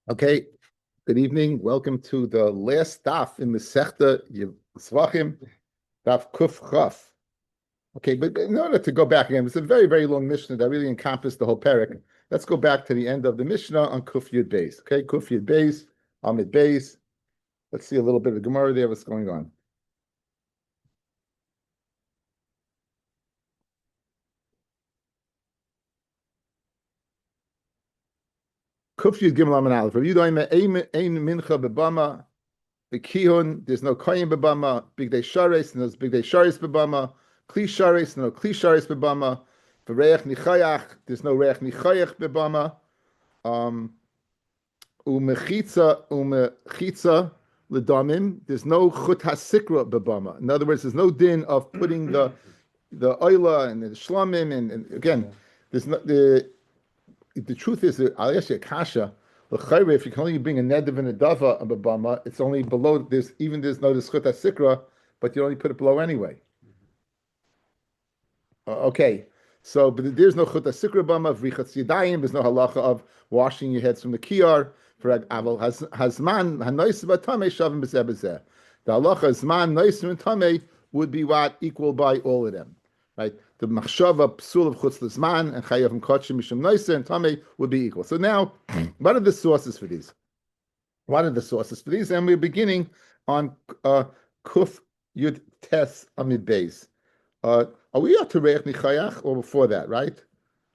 Okay, good evening. Welcome to the last daf in the Sechta Zevachim, daf Kuf Chaf. Okay, but in order to go back again, it's a very, very long Mishnah that really encompassed the whole parak. Let's go back to the end of the Mishnah on Kuf Yud Beis. Okay, Kuf Yud Beis, Amid Beis. Let's see a little bit of Gemara there. What's going on? Kuf Yud Gimel Amid Aleph. Rabbi Yudaim ein mincha bebama. The kihun, there's no koyin bebama. Big day shares, and there's big day shares bebama. Kli shares, no kli shares bebama. For reich nichayach, there's no reich nichayach bebama. Umechitza ledamim, there's no chut hasikra bebama. In other words, there's no din of putting the oila and the shlamim, and again, there's no the truth is that I'll ask you a kasha. If you can only bring a nediv and a dava of a bama, it's only below. There's no chut hasikra, but you only put it below anyway. Okay, so but there's no chut hasikra bama of richatz yadayim. There's no halacha of washing your heads from the kiyar. For aval hazman hanois v'tamei shavim b'zeh b'zeh. The halacha hazman nois and tamei would be what equal by all of them, right? The machshava psul of chutz l'zman and chayav and kotshim mishum nois and tamei would be equal. So now, what are the sources for these? And we're beginning on kuf yud tes amid beis. Are we up to reich nichayach or before that? Right?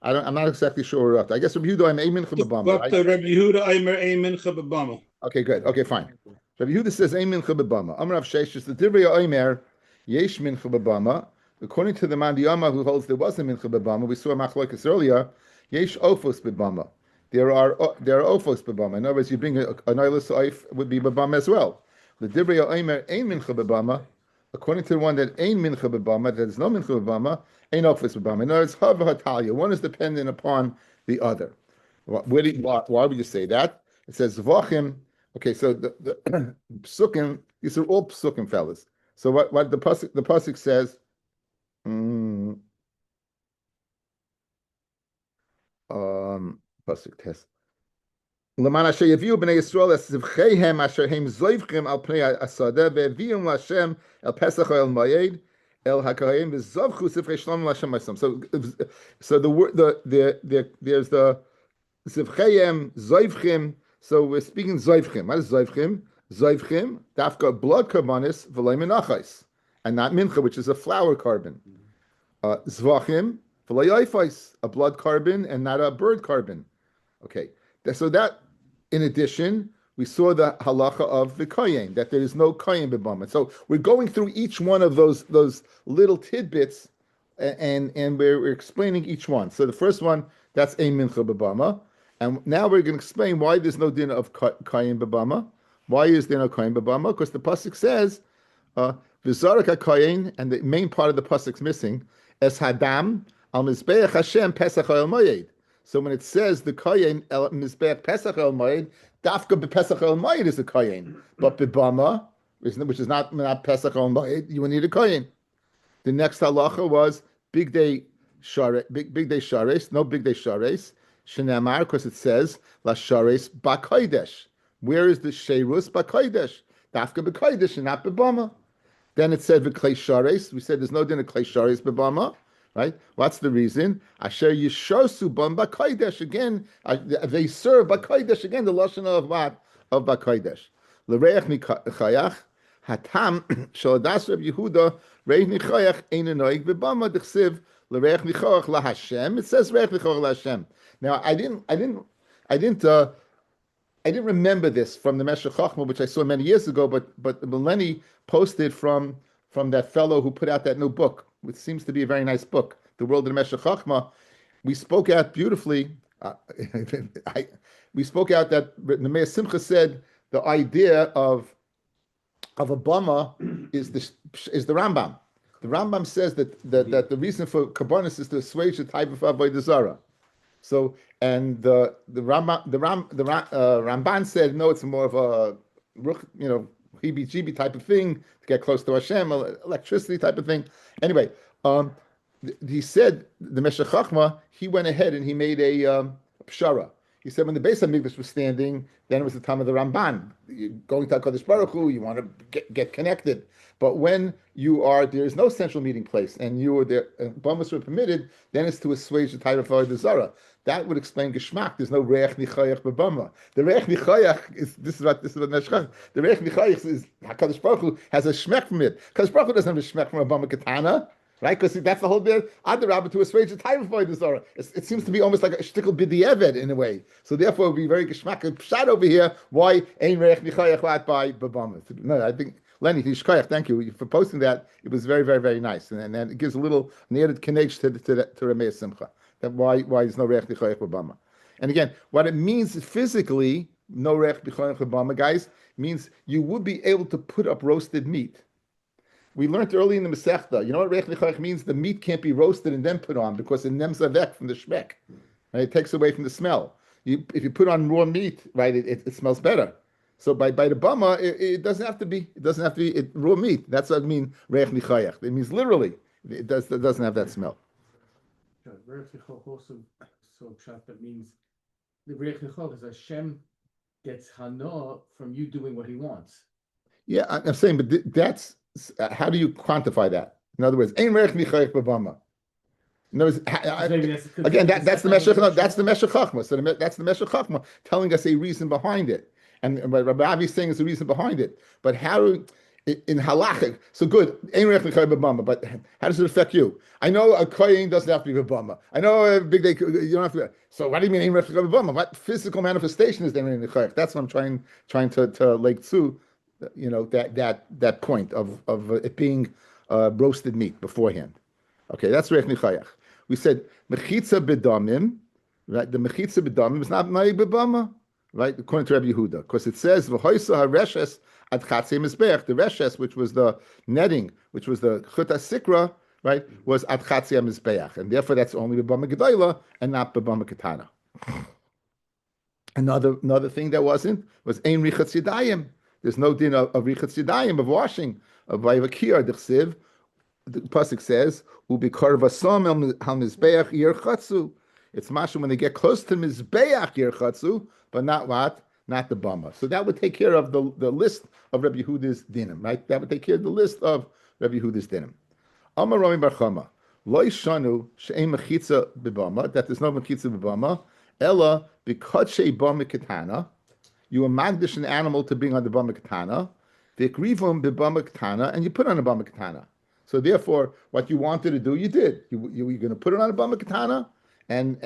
I'm not exactly sure we're up to. I guess Rabbi Yehuda Aimer Mincha B'Bama. Right? Rabbi Yehuda Aimer Mincha B'Bama. Okay, good. Okay, fine. Rabbi Yehuda says Aimer Mincha B'Bama. Amar Rav Sheshes the Divrei Aimer Yesh Mincha B'Bama. According to the Mandiyama who holds there was a Mincha B'Bama, we saw a machlokes earlier. Yesh Ofos B'Bama. There are Ofos B'Bama. In other words, you bring an oilus oif would be B'Bama as well. The Divrei Aimer Ein Mincha B'Bama. According to the one that ain't mincha b'bama, that is no mincha b'bama, ain't office b'bama. In other words, hav v'hatalia. One is dependent upon the other. Why would you say that? It says Zevachim. Okay, so the psukim. These are all psukim, fellas. So what the pasuk says. Pasuk test. L'man asher yaviu b'nei Yisrael es zivcheihem asher heim zoivchim al pnei asadeh ve'vium l'Hashem el pesach el mayed el hakayim v'zovchu zivchei shlom l'Hashem ma'asam. So the word there's the zivcheihem zoivchim. So we're speaking zoivchim. What is zoivchim? Zoivchim dafka blood karbanis v'loy menachos, and not mincha, which is a flour carbon. Zvachim v'loy oifos, a blood carbon and not a bird carbon. Okay, so that. In addition, we saw the halacha of the kohen, that there is no kohen b'bama. So we're going through each one of those little tidbits, and we're explaining each one. So the first one, that's a mincha b'bama, and now we're going to explain why there's no din of kohen b'bama. Why is there no kohen b'bama? Because the pasuk says v'zarak ha-kohen, and the main part of the pasuk's missing. Es hadam al mizbeach Hashem pesach el moyed. So when it says the kohen el mizbeach pesach el moed, dafka b'pesach el moed is the kohen, but b'bama, which is not pesach el moed, you will need a kohen. The next halacha was big day shares, no big day shares, shenamar, because it says la shares b'kodesh. Where is the sherus b'kodesh? Dafka b'kodesh and not b'bama. Then it said v'klei shares. We said there's no din of klei shares b'bama. Right? What's the reason? Asher yishosu bam b'kodesh. Again, they serve b'kodesh. Again, the lashon of what? Of b'kodesh. L'reich nichayach hatam shaladas Reb Yehuda reich nichayach ein noig b'bama d'chsiv l'reich nichayach laHashem. It says reich nichayach laHashem. Now, I didn't remember this from the Meshech Chochmah, which I saw many years ago. But Melanie posted from that fellow who put out that new book, which seems to be a very nice book, The World of the Meshech Chochmah. We spoke out beautifully. We spoke out that the Meir Simcha said the idea of a bama is the Rambam. The Rambam says that the reason for karbonis is to assuage the type of avodah zarah. So, and the Ramban said no, it's more of a heebie-jeebie type of thing to get close to Hashem, electricity type of thing. Anyway, he said the Meshech Chochmah, he went ahead and he made a pshara. He said when the Beis Hamikdash was standing, then it was the time of the Ramban. You're going to HaKadosh Baruch Hu, you want to get connected. But when there is no central meeting place, and you are there, Bamas were permitted, then it's to assuage the type of the Zara. That would explain Geschmack. There's no Reich Nichayach B'Bama. The Reich Nichayach is this is what Neshchach. The Reich Nichayach is HaKadosh Baruch Hu has a shmek from it. HaKadosh Baruch Hu doesn't have a shmek from a Bama Katana. Right, because that's the whole bit. Other Rabbi to assuage the type of the Zara. It seems to be almost like a shtickle b'di'eved in a way. So therefore, it would be very geschmack. Pshat over here. Why ein reich nichayach lat by b'bama? No, I think Lenny Tishkoyach. Thank you for posting that. It was very, very, very nice, and it gives a little added connection to Rameh Simcha. That why there's no reich nichayach b'bama. And again, what it means physically, no reich nichayach b'bama, guys, means you would be able to put up roasted meat. We learned early in the Masechta, you know what Reich Nichayach means? The meat can't be roasted and then put on because it nemzavek from the shmek. Right? It takes away from the smell. If you put on raw meat, right, it smells better. So by the bama, it doesn't have to be raw meat. That's what I mean Reich Nichayach. It means literally it doesn't have that smell. Reich Nichayach also that means the Reich Nichayach is Hashem gets hana from you doing what he wants. Yeah, I'm saying, but that's how do you quantify that? In other words, ein reich nichayach b'bama. In other words, again, that's the Meshech. That's the Meshech Chachma. So that's the Meshech Chachma telling us a reason behind it, and what Rabbi is saying is the reason behind it. But how in halachic? So good, ein reich nichayach b'bama. But how does it affect you? I know a kohen doesn't have to be b'bama. I know a big day you don't have to. So what do you mean ein reich nichayach b'bama? What physical manifestation is ein reich nichayach? That's what I'm trying to like to. You know that point of it being roasted meat beforehand. Okay, that's Reich Nichayach. We said mechitza b'damim, right? The mechitza b'damim is not naig b'bama, right? According to Rabbi Yehuda, because it says v'hoisa hareshes ad chatzei mizbeach. The reshes, which was the netting, which was the chuta sikra, right, was ad chatzei mizbeach, and therefore that's only b'bama gedayla and not b'bama katana. Another thing that was ein richatz yadayim. There's no din of richatz yadayim, of washing, of vayvakir dechsiv. The pasuk says, "Ubikar vasam al mizbeach yirchatzu." It's mashum when they get close to mizbeach yirchatzu, but not what? Not the bama. So that would take care of the list of Rabbi Yehuda's dinim, right? That would take care of the list of Rabbi Yehuda's dinim. Amar Rami bar Chama, lo yishanu she'ein mechitza b'bama, that there's no mechitza b'bama, ella b'kadshei bama ketana. You are magdish an animal to bring on the bama katana, v'krivum b'bama katana, and you put on a bama katana. So therefore, what you wanted to do, you did. You were going to put it on a bama katana, and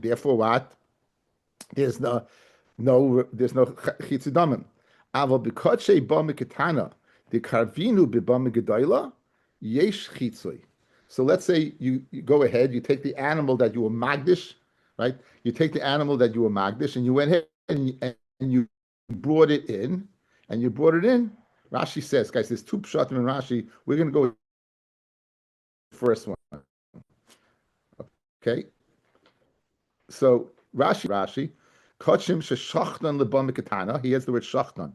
therefore what? There's no chitzudamim. Aval b'kotshei bama katana, the karvinu b'bama gedayla, yesh chitzui. So let's say you go ahead, you take the animal that you were magdish, right? You take the animal that you were magdish, and you went ahead and you brought it in, Rashi says, guys, there's two pshatim in Rashi. We're going to go with the first one. Okay? So Rashi, Kachim sheshachtan lebam katana. He has the word shachtan.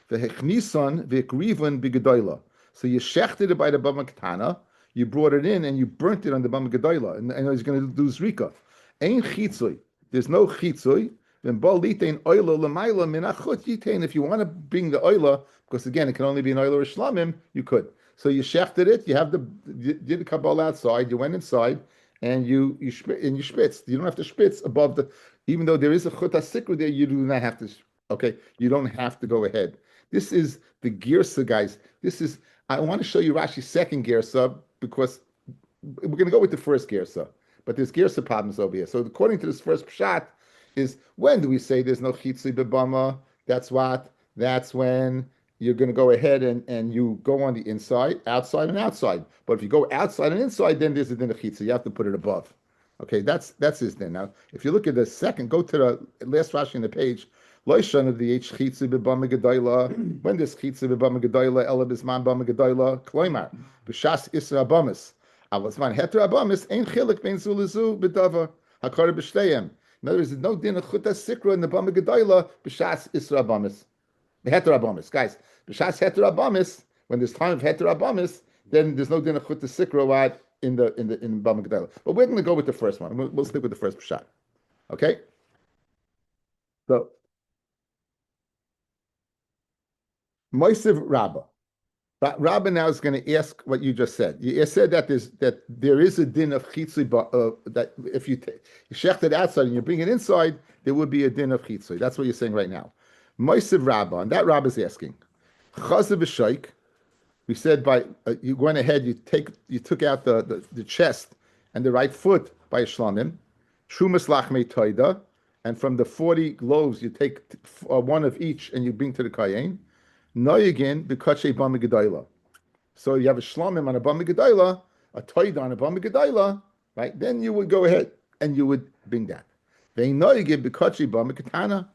Vehechnisan v'ekrivan b'gedoyla. So you shechted it by the bama katana, you brought it in, and you burnt it on the bama gedoyla. And I know he's going to do zrika. Ein chitzui. There's no chitzui. Then bal litein oila l'mayla minachut yitain. If you want to bring the oila, because again, it can only be an oila or shlamim, you could. So you shechted it. You did the kabbalah outside. You went inside, and you spitzed. You don't have to spitz above the. Even though there is a chuta sikra there, you do not have to. Okay, you don't have to go ahead. This is the girsa, guys. I want to show you Rashi's second girsa because we're going to go with the first girsa. But there's girsa problems over here. So according to this first pshat, is when do we say there's no chitzui b'bama? That's when you're going to go ahead and you go on the inside, outside, and outside. But if you go outside and inside, then there's a din of chitzui. You have to put it above. Okay, that's his din. Now, if you look at the second, go to the last Rashi on the page. Loishan of the H chitzui b'bama gedayla. When does chitzui b'bama gedayla? Ela b'zman b'bama gedayla. Kloimar b'shas isra abamis. Avazman heter abamis ain't chilik bein zulizu b'davar hakar b'shteyem. In other words, there's no din of chuta sikra in the bama gedayla b'shas isra abamis. The heter abamis, guys. B'shas heter abamis. When there's time of heter abamis, then there's no din of chuta sikra what in Bama Gedalah. But we're going to go with the first one. We'll stick with the first shot. Okay. So Moisiv Rabbah. Rabbi now is going to ask what you just said. You said that there is a din of chitzui, that if you shecht it outside and you bring it inside, there would be a din of chitzui. That's what you're saying right now. Moisiv Rabba, and that Rabba is asking. Chazav v'shaik. We said by you went ahead, you took out the chest and the right foot by a shlamim. Shumas lachmei toida, and from the 40 loaves you take one of each and you bring to the kayin. Noyigin b'kachay bama gedayla. So you have a shlamim on a bama gedayla, a toida on a bama gedayla, right? Then you would go ahead and you would bring that. They noyigin b'kachay bama ketana,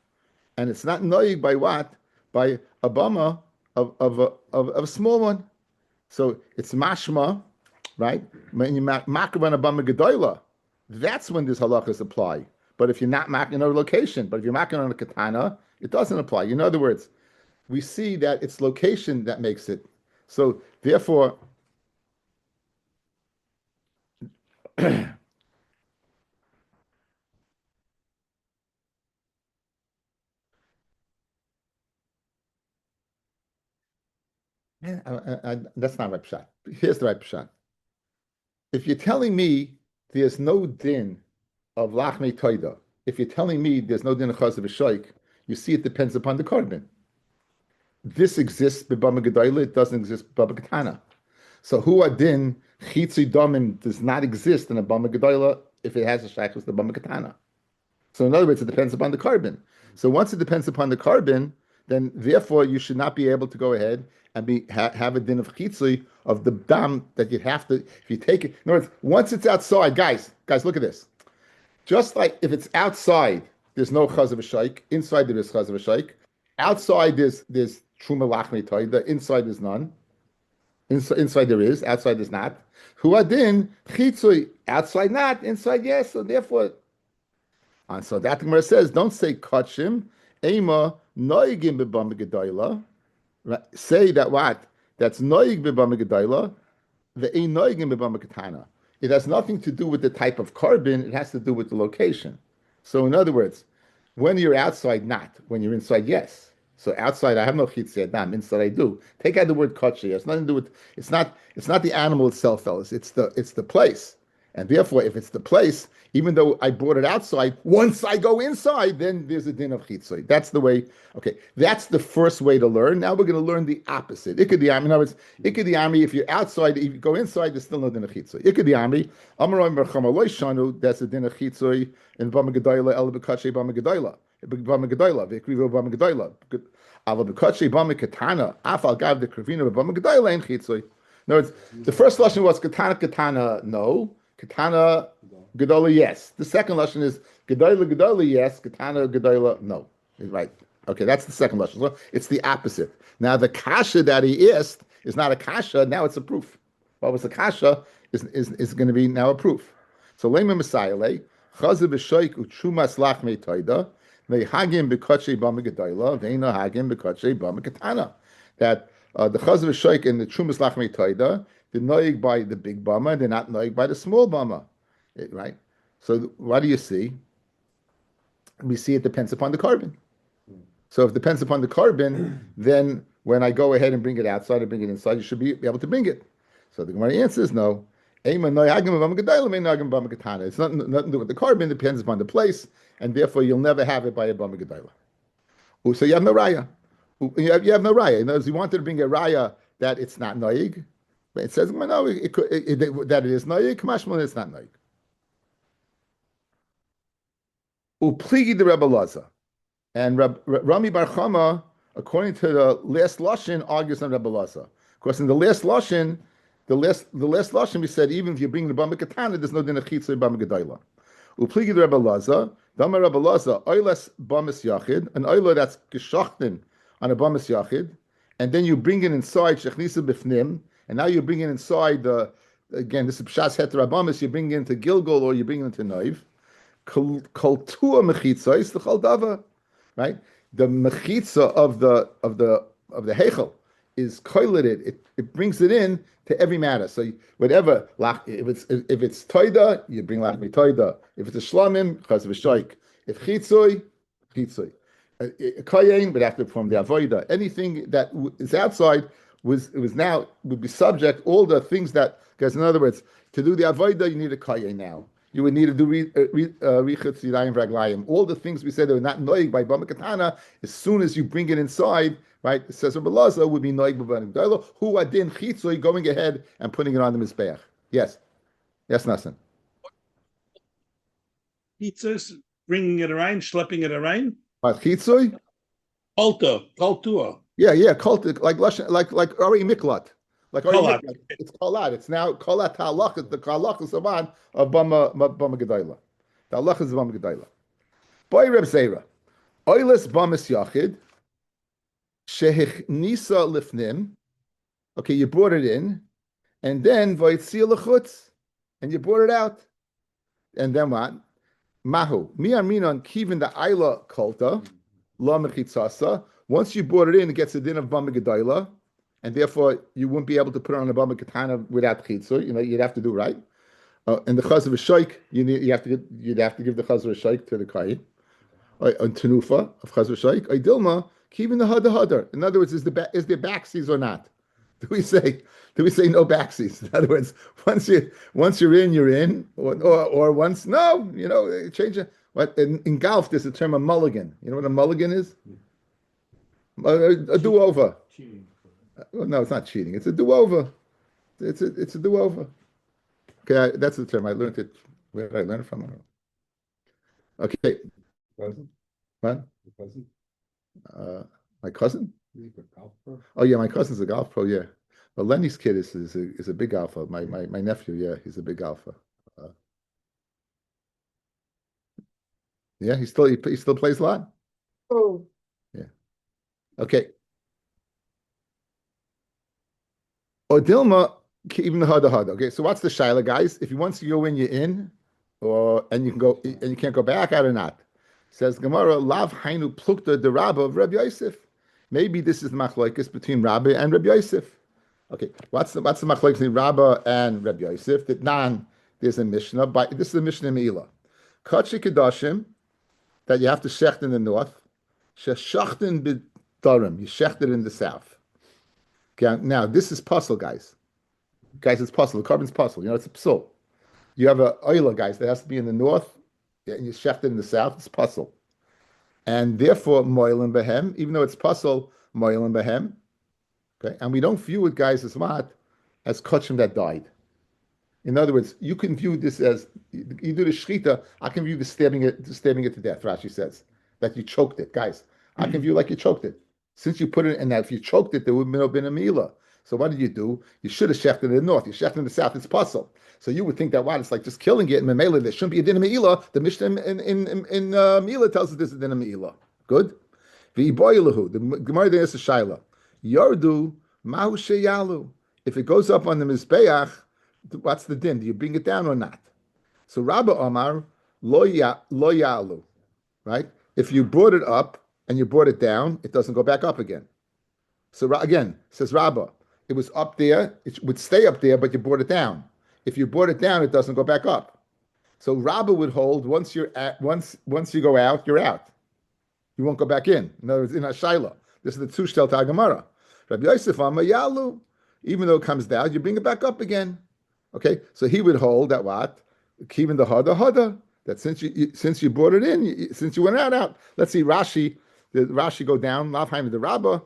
and it's not noyig by what? By a bama of a small one. So it's mashma, right? When you makav on a bama gedayla, that's when this halachas apply. But if you're not making another location, but if you're making on a katana, it doesn't apply. In other words, we see that it's location that makes it. So therefore, man, that's not right pshat. Here's the right pshat. If you're telling me there's no din of lachmei toida, if you're telling me there's no din of chazav v'shoik, you see it depends upon the korban. This exists b'bama gedayla, it doesn't exist b'bama katana. So hu adin chitzui domim does not exist in a bama gedayla if it has a shaykhus the bama katana. So in other words, it depends upon the korban. So once it depends upon the korban, then therefore you should not be able to go ahead and have a din of chitzui of the dam that you'd have to, if you take it. In other words, once it's outside, guys, look at this. Just like if it's outside, there's no chazav v'shaik. Inside there is chazav v'shaik. Outside there's truma lachmei toida. Inside there's none. Inside there is. Outside there's not. Hu adin chitzui. Outside not. Inside yes. So therefore, and so that Gemara says, don't say kachim ema noigim b'bama gedayla. Say that what? That's noig b'bama gedayla. The ein noigim b'bama katana. It has nothing to do with the type of carbon. It has to do with the location. So in other words, when you're outside, not. When you're inside, yes. So outside, I have no chitzei adam. Inside, I do. Take out the word kotche. It's nothing to do with. It's not the animal itself, fellas. It's the place. And therefore, if it's the place, even though I brought it outside, once I go inside, then there's a din of chitzoi. That's the way. Okay, that's the first way to learn. Now we're going to learn the opposite. Ikadiyami. In other words, ikadiyami. If you're outside, if you go inside, there's still no din of chitzoi. Ikadiyami. Amaroy merchama loy shanu. That's a din of chitzoi in bama gedayla el b'kachay bama gedayla. Bama gedayla. V'ekrivo bama gedayla. Aval b'kachay bama katana. Afal gav the krivina bama gedayla in chitzoi. In other words, the first lesson was katana, no. Katana Gedola, yes. The second lesson is Gedola, yes. Katana Gedola, no. Right. Okay, that's the second lesson. So it's the opposite. Now the kasha that he asked is not a kasha, now it's a proof. What was the kasha is going to be now a proof. So Lema Messiah, Chazav B'shoik Uchumas Lachmei Toida, Hagim B'kotchei Bama Gedola, Veina Hagim B'kotchei Bama Katana. That the Chazav B'shoik and the Chumas Lachmei Toida, they're noig by the big bama, they're not noig by the small bama, right? So what do you see? We see it depends upon the carbon. So if it depends upon the carbon, then when I go ahead and bring it outside and bring it inside, you should be able to bring it. So the Gemara answers no. It's nothing to do with the carbon, it depends upon the place, and therefore you'll never have it by a bama gedayla. So you have no raya. You have no raya. In other words, you wanted to bring a raya that it's not noig. But it says, no, that it is noyig, kamashmal it's not noyig. Upligi the Rebbe Laza. And Rami Bar Chama, according to the last Lashon, argues on Rebbe Laza. Of course, in the last Lashon, we said, even if you bring the Bama Katana, there's no din of chitzui Bama Gedayla. Upligi the Rebbe Laza, Dama Rebbe Laza, Oilas Bamas Yachid, an Oila that's geschachten on a Bamas Yachid, and then you bring it inside, Shechnisa Bifnim, and now you're bringing inside again, this is Pshas Heter Abamis, you're bringing into Gilgul or you're bringing into Noiv. Kol tua mechitza is the chaldava, right? The mechitza of the Heichel is koilated. It brings it in to every matter. So whatever, if it's toida, you bring lach toida. If it's a shlamim, chaz v'shoik. If chitzui, chitzui. Koyin would have to perform the avoida. Anything that is outside would be subject. All the things that, because in other words, to do the avoida, you need a koyin now. You would need to do richetz yidayim v'raglayim. All the things we said that are not noig by bama katana. As soon as you bring it inside, right? It says Rabbi Laza would be noig b'banim g'daylo. Who adin chitzui going ahead and putting it on the mizbeach. Yes, Nasan. Pizzas, bringing it around, schlepping it around. What chitzui? Kultua. Yeah, kultic, like Ari Miklat. Like Kolat. It's kolat. It's now kolat halach. It's the halach savan of bama gedayla. The halach is bama gedayla. Boy Reb Zera, oiles bamas yachid shehich nisa lifnim. Okay, you brought it in, and then vaytzil lechutz, and you brought it out, and then what? Mahu mi aminon kivin the ayla kolta la mechitzasa. Once you brought it in, it gets a din of bama gedayla. And therefore, you wouldn't be able to put it on a bama katana without chitzur. You'd have to do right. And the chaz of a shaykh, you'd have to give the chaz of a shaykh to the kayin. On tenufa of chaz of a shaykh. Dilma, keeping the hadar. In other words, is there backsies or not? Do we say no backsies? In other words, once you're in, you're in, or once no, change it. What in golf there's a term a mulligan. You know what a mulligan is? A do-over. Cheating. Well, no, it's not cheating. It's a do-over. It's a do-over. Okay, that's the term. I learned it. Where did I learn it from? I don't know. Okay. Cousin? What? Your cousin? My cousin? Is he a golf pro? Oh yeah, my cousin's a golf pro. Yeah, but Lenny's kid is a big golfer. My nephew, yeah, he's a big golfer. Yeah, he still plays a lot. Oh. Yeah. Okay. Odilma even the hada. Okay, so what's the shaila, guys? If he wants to go in, you're in, and you can go and you can't go back out or not. Says Gemara, Lav Hainu Plukta the Rabba of Rabbi Yosef. Maybe this is the machlokes between Rabbi and Rabbi Yosef. Okay, what's the machlokes between Rabba and Rabbi Yosef? There's a Mishnah. This is a Mishnah Meila. Kachi Kedoshim that you have to shecht in the north. Sheshachten b'darim. You shecht it in the south. Okay, now this is puzzle, guys. Guys, it's puzzle. The carbon's puzzle. It's a psul. You have a oila, guys, that has to be in the north, and you shecht it in the south. It's puzzle. And therefore, moilim behem, even though it's puzzle, moilim behem. Okay, and we don't view it, guys, as what? As kachim that died. In other words, you can view this as you do the shchita. I can view the stabbing it to death. Rashi says that you choked it, guys. I can view like you choked it. Since you put it in that, if you choked it, there would have been a milah. So what did you do? You should have shechted in the north. You shechted in the south. It's puzzle. So you would think that it's like just killing it in Memela. There shouldn't be a din of milah. The Mishnah in milah tells us there's a din of milah. Good. V'yiboyilahu. The Gemara there is a shaila. Yardu mahu sheyalu. If it goes up on the mizbeach, what's the din? Do you bring it down or not? So Rabba Omar lo yalu. Right. If you brought it up and you brought it down, it doesn't go back up again. So again, says Rabbah, it was up there, it would stay up there, but you brought it down. If you brought it down, it doesn't go back up. So Rabbah would hold once you go out, you're out. You won't go back in. In other words, in Hashaila. This is the Tushtel Tagamara. Rabbi Yosef Amayalu, even though it comes down, you bring it back up again. Okay, so he would hold that what? Keeping the hada. That since you brought it in, since you went out. Let's see Rashi. The Rashi go down. Lavheim the Rabbah.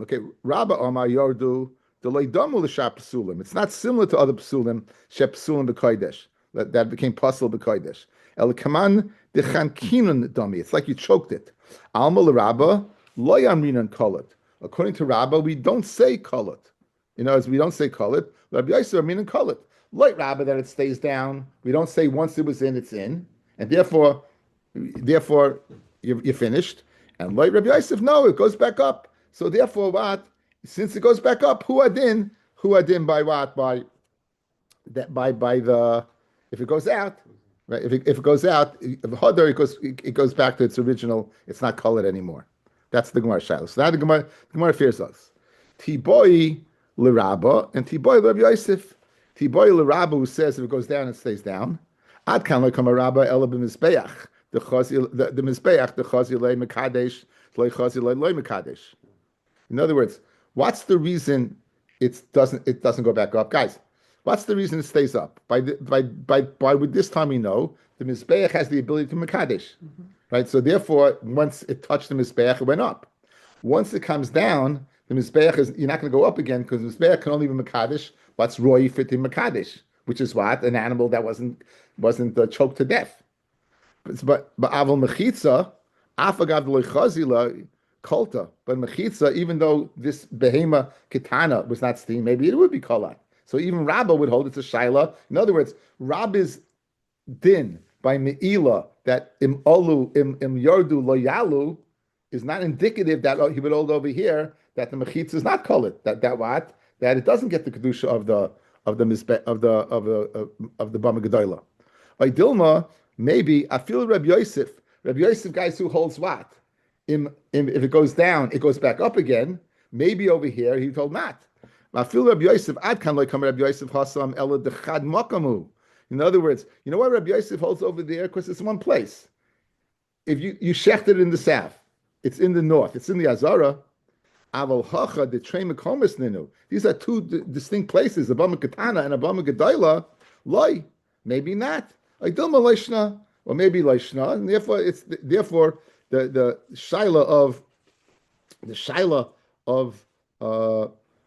Okay, Rabbah Omar Yordu Deleidamu l'shap psulim. It's not similar to other psulim. Shep psulim b'kodesh that became puzzle b'kodesh. El kaman dechankinun dami. It's like you choked it. Alma l'Rabbah lo yamrinan kolat. According to Rabbah, we don't say kolat. As we don't say kolat. Rabbi Yosef yamrinan kolat. Like Rabbah that it stays down. We don't say once it was in, it's in, and therefore you're finished. And like Rabbi Yosef, no, it goes back up. So therefore, what? Since it goes back up, who adin by what? By the if it goes out, right? If it goes out, if hadar it goes back to its original. It's not colored anymore. That's the Gemara Shiloh. So now the Gemara fears us. Tiboi l'Rabba and Tiboi l'Rabbi Yosef. Tiboi l'Rabba, who says if it goes down, it stays down. Ad kan lo kama Rabba ela b'mizbeach. The mizbeach, the chazi lei mekadesh, loi chazi lei mekadesh. In other words, what's the reason it doesn't go back up, guys? What's the reason it stays up? By with this time we know the mizbeach has the ability to mekadesh, right? So therefore, once it touched the mizbeach, it went up. Once it comes down, the mizbeach you're not going to go up again because the mizbeach can only be mekadesh. What's roy fit in mekadesh, which is what an animal that wasn't choked to death. But aval mechitza, afagav loy chazila kolta. But mechitza, even though this behema kitana was not steam, maybe it would be kolat. So even Rabba would hold it's a shaila. In other words, Rabbi's din by meila that im yardu lo yalu is not indicative that he would hold over here that the mechitza is not kolat. That it doesn't get the kedusha of the bama gedola. By Dilma, maybe I feel Rabbi Yosef. Rabbi Yosef, guys who holds what? If it goes down, it goes back up again. Maybe over here he told not. I feel Rabbi Yosef. Ad kan lo come Rabbi Yosef hasam ela dechad makamu. In other words, you know why Rabbi Yosef holds over there? Because it's one place. If you shecht it in the south, it's in the north, it's in the Azara. Aval hacha the trei mekomis ninu. These are two distinct places, a bama katana and a bama gedola. Loi, maybe not. Like Dilma Leishna, or maybe Leishna, and therefore the shaila of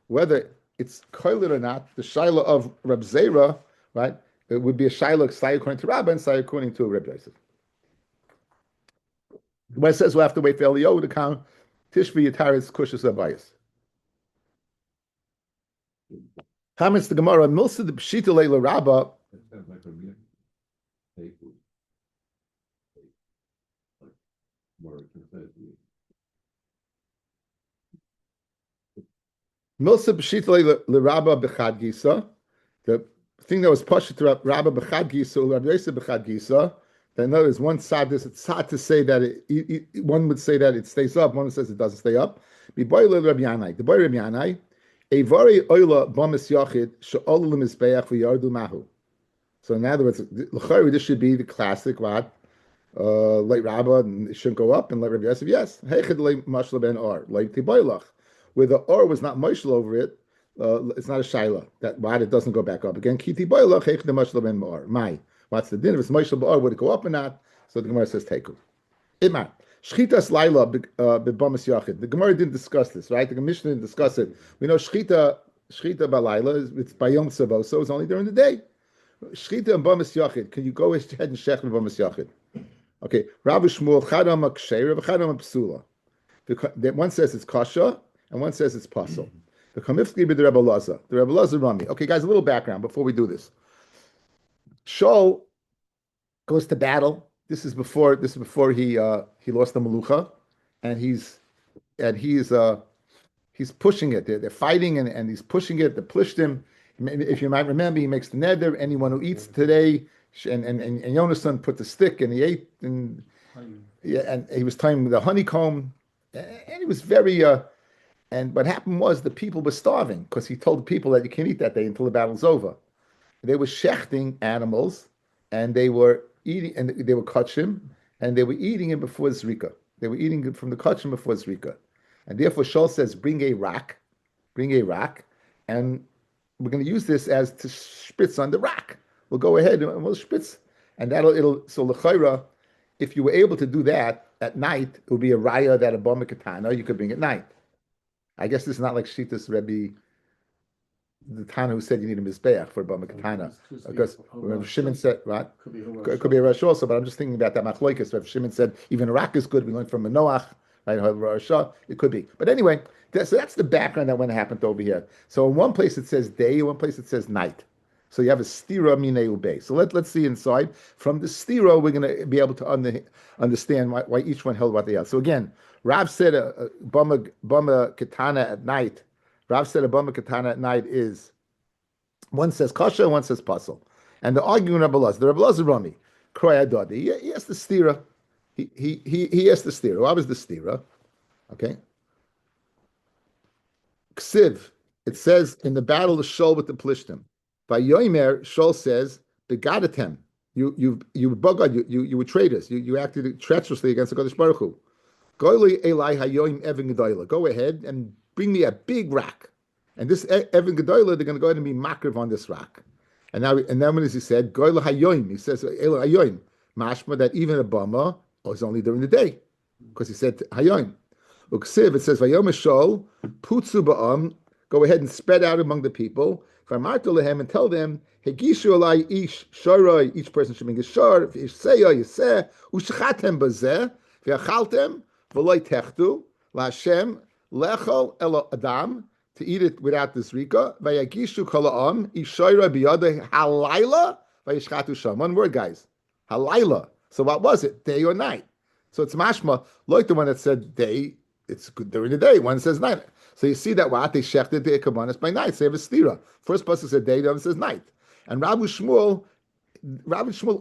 whether it's koilet or not, the shaila of Reb Zera, right? It would be a shaila say according to Rabbi and say according to Reb Yosef. When it says we'll have to wait for Eliyahu to come, Tishvi Yitaris Kushas Abayis. Comments the Gemara, Milsa the Pshita Leila Rabba. Milsa B'shita l'Rabba b'chad gisa. The thing that was pushed to Rabba b'chad gisa or Rabbi Yosef b'chad gisa. That in other words, one side it's hard to say that one would say that it stays up. One says it doesn't stay up. B'boy l'Rabbi Yanai. The boy Rabbi Yanai. Evari oila b'mis yachid she'olu l'mizbeach v'yardu mahu. So in other words, this should be the classic what. Like Rabba, it shouldn't go up, and like Rabbi Yosef, yes. Heichad le mashla ben or like tiboylach, where the or was not mashla over it, it's not a shaila. That why it doesn't go back up again. Ki tiboylach heichad le mashla ben or. My, what's the din? If it's mashla ben or, would it go up or not? So the Gemara says teku. Itmar shchitas laila bebamas yachid. The Gemara didn't discuss this, right? The Mishnah didn't discuss it. We know shchita balayla. It's by Yom Tzavo, so it's only during the day. Shchita and bamas yachid. Can you go ahead and shech and bamas yachid? Okay, Rav Shmuel Chadam Aksher, Rav Chadam Psula. One says it's kasha, and one says it's pasul. The Kamifski be the Rebbe Lazar. The Rebbe Lazar Rami. Okay, guys, a little background before we do this. Shaul goes to battle. This is before he lost the Malucha, and he's pushing it. They're fighting, and he's pushing it. They pushed him. If you might remember, he makes the neder. Anyone who eats today. And Yonasan put the stick and he ate and he was tying the honeycomb and he was very and what happened was the people were starving because he told the people that you can't eat that day until the battle's over. They were shechting animals and they were eating and they were kachim and they were eating it before Zrika. They were eating it from the kachim before Zrika. And therefore Shaul says bring a rack and we're going to use this as to spritz on the rack. We'll go ahead and we'll spitz, and so l'chayra, if you were able to do that at night, it would be a raya that a bama katana you could bring at night. I guess this is not like Shitas Rebbe, the Tana who said you need a mizbeach for a bama katana, because Rav Shimon said right, could be a Rosh also, but I'm just thinking about that machloikas. Rav Shimon said even a rack is good. We learned from Manoach, right? Rosh, it could be, but anyway, so that's the background that when it happened over here. So in one place it says day, in one place it says night. So you have a stira minei ubei. So let's see inside. From the stira, we're going to be able to understand why each one held what they held. So again, Rav said a bama katana at night. Rav said a bama katana at night is one says kasha, one says pasul. And the argument Rabbi Lazar, the Rabbi Lazar Rami, kroya dodi. He has the stira. He has the stira. What was the stira? Okay. Ksiv, it says in the battle of Shol with the Plishtim. By Yoimer, Shol says, Begadatem. You bugad, you were traitors. You acted treacherously against the Kodesh Baruch Hu. Go ahead and bring me a big rock. And this Evan Gedoyla, they're going to go ahead and be makriv on this rock. And then when he said, Goyla Hayoim, he says, Elo Hayoim, mashma, that even a bama was only during the day. Because he said Hayoim. Uksiv, it says, Vayom Shol, Putsu Ba'am, go ahead and spread out among the people. V'amartu lehem, and tell them, Hegishu alai ish sharoi, each person should bring a shar, ish seya yiseh, ushchatem bazeh, v'achaltem, v'loi techtu, la'ashem, lechol elo adam, to eat it without this rika, v'yagishu kol ha'am, ish shara biyadeh halayla, v'yishchatu sham. One word, guys. Halayla. So what was it? Day or night? So it's mashma, like the one that said day, it's during the day. One says night. So you see that what they shechted the kabbanis by night. So they have a stira. First pasuk says day, the other says night. And Rabbi Shmuel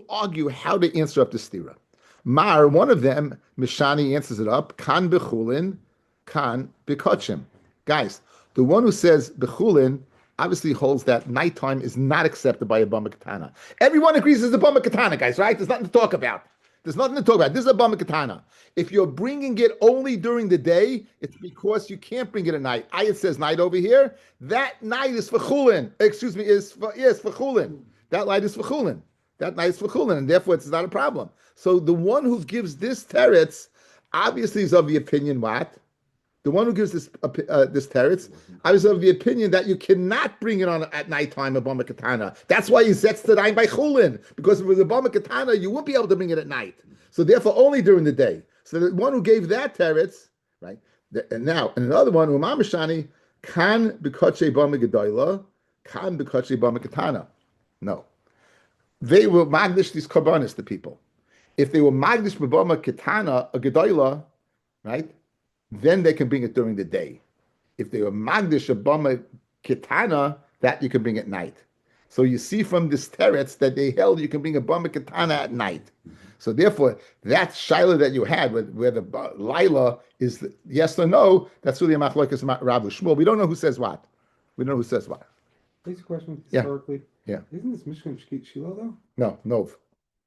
argue how to answer up the stira. Mar, one of them, Mishani answers it up. Kan bechulin, kan bekotchim. Guys, the one who says bechulin obviously holds that nighttime is not accepted by a bama katana. Everyone agrees it's a bama katana, guys, right? There's nothing to talk about. This is a bama katana. If you're bringing it only during the day, it's because you can't bring it at night. Ayat says night over here. That night is for chulin. Excuse me, is for chulin. That light is for chulin. That night is for chulin, and therefore it's not a problem. So the one who gives this teretz obviously is of the opinion what? The one who gives this teretz, I was of the opinion that you cannot bring it on at nighttime, a bama katana. That's why he sets the nine by chulin, because if it was a bama katana, you wouldn't be able to bring it at night. So therefore, only during the day. So the one who gave that teretz, right? And now, and another one, umamashani, kan b'koche bama gedoyla, kan b'koche bama katana. No, they will magdish these karbanis, the people. If they were magdish b'bama katana, a gedoyla, right? Then they can bring it during the day. If they were magdish a bama kitana, that you can bring at night. So you see from this teretz that they held you can bring a bama kitana at night. So therefore, that shaila that you had where the lila is the yes or no, that's really a machlokes Rav Shmuel. We don't know who says what. We don't know who says what. Here's a question historically. Yeah. Isn't this Michigan Shiloh though? No, Nov.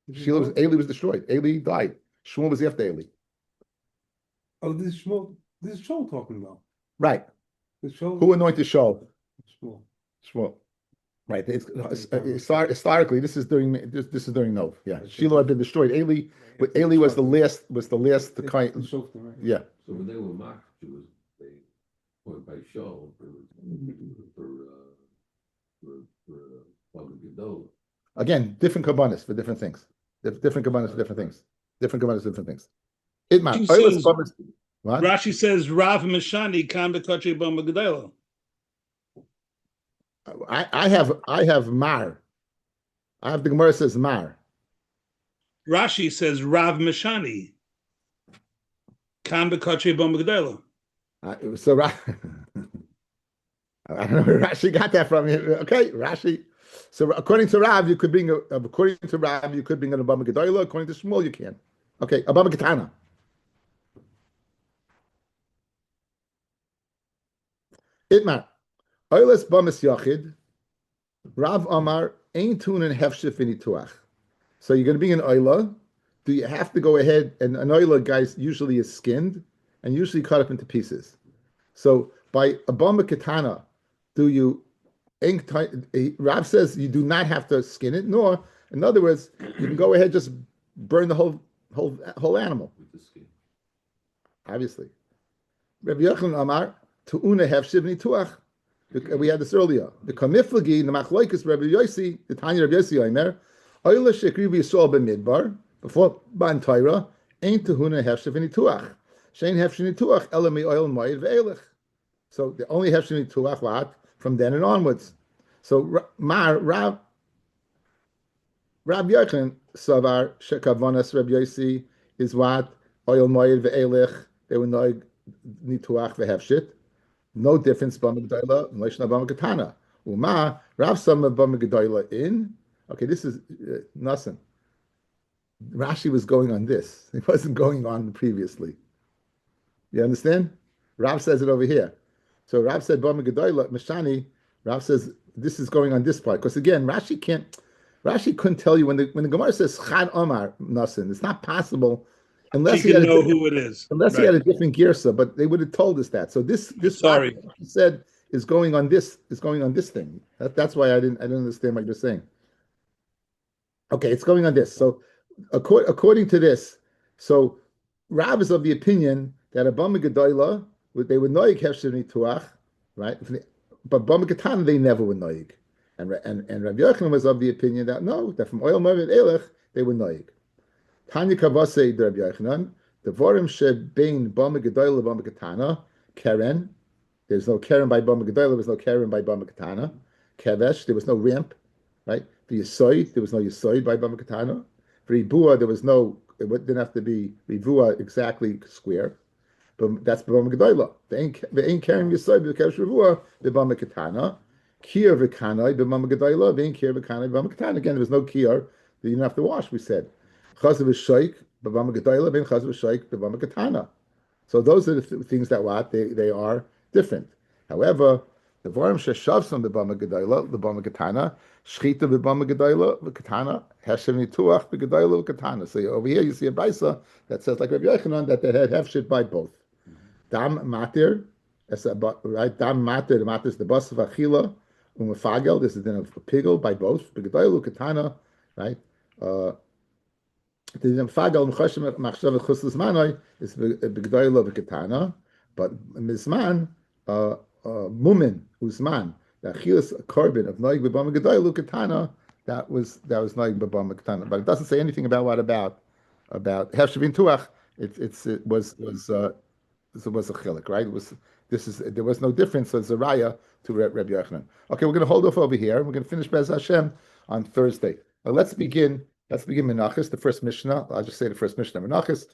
Eli was destroyed. Eli died. Shmuel was after Eli. Oh, this is Shmuel. This is Shmuel talking about. Right. This Shmuel. Who anointed Shaul? Shmuel. Shmuel. Right. Historically, this is during Nov. Yeah. Shiloh had been destroyed. Eli was the last kind. Right? Yeah. So when they were mocked, they went by show for public Gadol. Again, different kabbanis for different things. Different kabbanis for different things. Different kabbanis for different things. What? Rashi says Rav Mishani kan b'koche bama gedoyla. I have Mar. I have the Gemara says Mar. Rashi says Rav Mishani kan b'koche bama gedoyla. So I don't know where Rashi got that from. Okay, Rashi. So according to Rav, you could bring an Abama Gedoyla. According to Shmuel, you can. Okay, Abama Ketana. Itmar. Oiles Bamas Yachid. Rav Amar Ein Tunin Hefshif Inituach. So you're going to bring an oila. Do you have to go ahead? And an oila, guys, usually is skinned and usually cut up into pieces. So by Abama Ketana, do you? Rav says you do not have to skin it, nor, in other words, you can go ahead just burn the whole animal. With the skin. Obviously. Rabbi Yochanan Amar Tu'una Hefshiv Nituach. We had this earlier. The Kamiflagi, the Machloikas, Rabbi Yossi, the Tanya Rabbi Yossi Omer, Oila Shekri Yisrael b'Midbar before Ban Torah, ain't Tuhuna Hefshiv Nituach. Shein Hefshiv Nituach Elami Oil Moed ve'Elech. So the only Hefshiv Nituach what from then and onwards. So Rav Yochanan Savar Shekavanas Rabbi Yossi is what Oil Moed ve'Elech. They were no Nituach ve'Hefshit. No difference bama gedoyla and leishna bama katana. Uma Rav sama bama gedoyla in. Okay, this is nothing. Rashi was going on this. He wasn't going on previously. You understand? Rav says it over here. So Rav said Bama Gedoyla Mishani. Rav says this is going on this part because again Rashi couldn't tell you when the Gemara says Chad Omar Nasin. It's not possible unless She he had can a know different, who it is. unless he Right. had a different girsa, but they would have told us that. So this Sorry. he said is going on this thing. That's why I didn't understand what you're saying. Okay, it's going on this. So according to this, so Rav is of the opinion that a Bama Gedoyla they would noig hefsher nituach, right? But Bama Katana they never would noig, and Rabbi Yochanan was of the opinion that no, that from oil moed elech they would noig. Tanya Kavase Rabbi Yochanan, the vorim shebein Bama Gedoyla Bama Katana Keren. There's no Keren by Bama Gedoyla. There's no Keren by Bama Katana. Kevesh. There was no ramp, right? For Yisoid, there was no Yisoid by Bama Katana. For Ibua, there was no. It didn't have to be Rivua exactly square. But that's Bama Gedoyla. They ain't Keren Yisoid because Rivua the Bama Katana. Kier v'kanai b'Bama Gedoyla. They ain't Kier v'kanai b'Bama Katana. Again, there was no Kier that you didn't have to wash. We said Chazav v'Shaik b'Bama Gedoyla. Then Chazav v'Shaik b'Bama Katana. So those are the things that they are different. However, the vorim sheshavson b'bama gedayla, the bama katana, shchita b'bama gedayla, the katana, heshem nituach b'gedayla, the katana. So over here you see a brisa that says like Rabbi Yochanan that they had hefshit by both. Dam matir, right? Dam matir, the matir is the bus of achila, umefagel. This is then a pigel by both b'gedayla katana, right? The Fagal Mchashem Machshav Chuslas Manoi is B'Gdoyla V'Ketana, but Mizman Mumin Uzman the Achilas Korban of Noig B'Bama G'Doyla Ketana that was Noig B'Bama Ketana, but it doesn't say anything about about Hefshavin Tuach. It was a chilik, right? There was no difference. So it's a raya to Rabbi Yochanan. Okay, we're going to hold off over here. We're going to finish Bez Hashem on Thursday. Let's begin Menachos, the first Mishnah. I'll just say the first Mishnah. Menachos,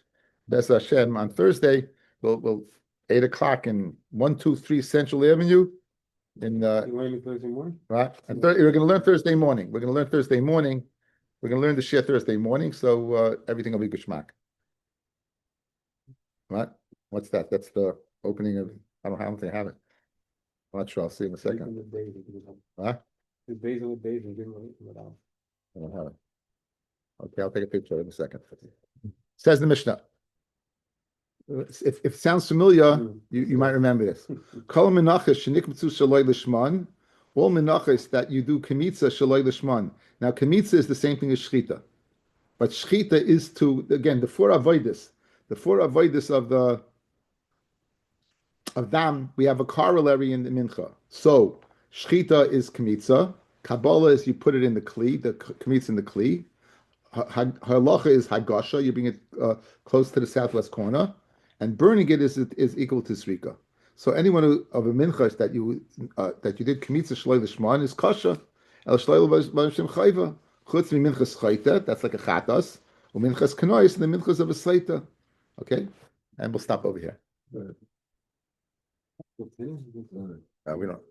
Bez Hashem on Thursday. We'll 8 o'clock in 123 Central Avenue. In Thursday morning? Right, and we're going to learn Thursday morning. We're going to learn the share Thursday morning. So everything will be geshmak. Right? What's that? That's the opening of. I don't think I have it. I'm not sure. I'll see in a second. Huh? The days and the days and didn't without. I don't have it. Okay, I'll take a picture in a second. Says the Mishnah. If it sounds familiar, you might remember this. Kol menachos shenikmitzu shaloi lishman. All menachos that you do kemitza shaloi lishman. Now kemitza is the same thing as shchita, but shchita is to again the four avodas. The four avodas of dam. We have a corollary in the mincha. So shchita is kemitza. Kabbalah is you put it in the kli. The kemitza in the kli. Halacha is hagasha. You bring it close to the southwest corner, and burning it is equal to srika. So anyone of a minchas that you did kemitza shloi l'shman is kasha. El shloi l'shem chayva. Chutz mi minchas chayta. That's like a chatas. Or minchas kanois and the minchas of a sleita. Okay, and we'll stop over here. We don't.